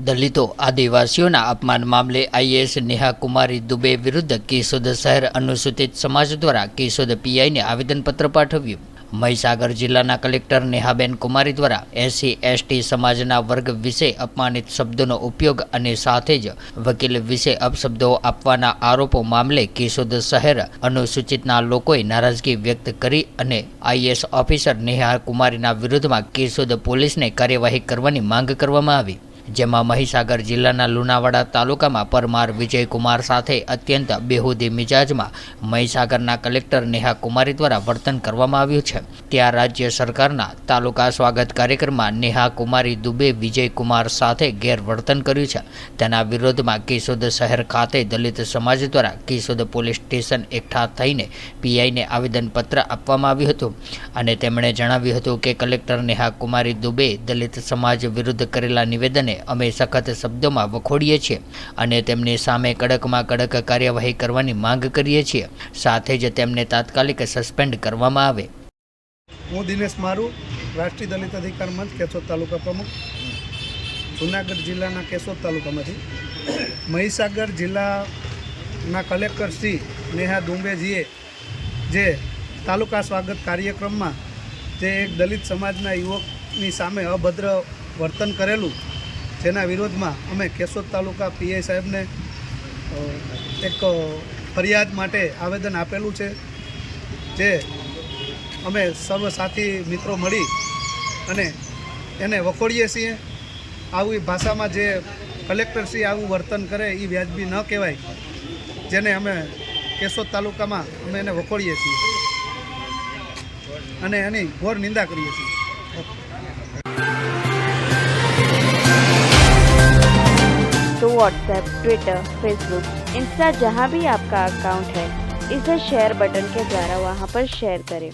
दलितों आदिवासीओना अपमान मामले आईएएस नेहा कुमारी दुबे विरुद्ध केशोद शहर अनुसूचित समाज द्वारा केशोद पीआई ने आवेदनपत्र पाठव्યું। મહીસાગર જિલ્લાના કલેક્ટર નેહાબેન કુમારી દ્વારા એસસી એસટી સમાજના વર્ગ વિશે અપમાનિત શબ્દોનો ઉપયોગ અને સાથે જ વકીલ વિશે અપશબ્દો આપવાના આરોપો મામલે કેશોદ શહેર અનુસૂચિતના લોકોએ નારાજગી વ્યક્ત કરી અને આઈએએસ ઓફિસર નેહા કુમારીના વિરુદ્ધમાં કેશોદ પોલીસને કાર્યવાહી કરવાની માંગ કરવામાં આવી, જેમાં મહીસાગર જિલ્લાના લુણાવાડા તાલુકામાં પરમાર વિજયકુમાર સાથે અત્યંત બેહુદી મિજાજમાં મહીસાગરના કલેક્ટર નેહા કુમારી દ્વારા વર્તન કરવામાં આવ્યું છે। ત્યાં રાજ્ય સરકારના તાલુકા સ્વાગત કાર્યક્રમમાં નેહા કુમારી દુબે વિજયકુમાર સાથે ગેરવર્તન કર્યું છે। તેના વિરોધમાં કેશોદ શહેર ખાતે દલિત સમાજ દ્વારા કેશોદ પોલીસ સ્ટેશન એકઠા થઈને પીઆઈને આવેદનપત્ર આપવામાં આવ્યું હતું અને તેમણે જણાવ્યું હતું કે કલેક્ટર નેહા કુમારી દુબે દલિત સમાજ વિરુદ્ધ કરેલા નિવેદને અમે સખત શબ્દોમાં વખોડીએ છીએ અને તેમની સામે કડકમાં કડક કાર્યવાહી કરવાની માંગ કરીએ છીએ, સાથે જ તેમને તાત્કાલિક સસ્પેન્ડ કરવામાં આવે। હું દિનેશ મારુ, રાષ્ટ્રીય દલિત અધિકાર મંચ કેશોદ તાલુકા પ્રમુખ, જૂનાગઢ જિલ્લાના કેશોદ તાલુકામાંથી મહીસાગર જિલ્લાના કલેક્ટર શ્રી નેહા દુબેજીએ જે તાલુકા સ્વાગત કાર્યક્રમમાં જે એક દલિત સમાજના યુવકની સામે અભદ્ર વર્તન કરેલું, જેના વિરોધમાં અમે કેશોદ તાલુકા પીઆઈ સાહેબને એક ફરિયાદ માટે આવેદન આપેલું છે, જે અમે સર્વ સાથી મિત્રો મળી અને એને વખોડીએ છીએ। આવી ભાષામાં જે કલેક્ટરશ્રી આવું વર્તન કરે એ વ્યાજબી ન કહેવાય, જેને અમે કેશોદ તાલુકામાં અમે એને વખોડીએ છીએ અને એની ઘોર નિંદા કરીએ છીએ। तो व्हाट्सएप, ट्विटर, फेसबुक, इंस्टा जहाँ भी आपका अकाउंट है, इसे शेयर बटन के द्वारा वहाँ पर शेयर करें।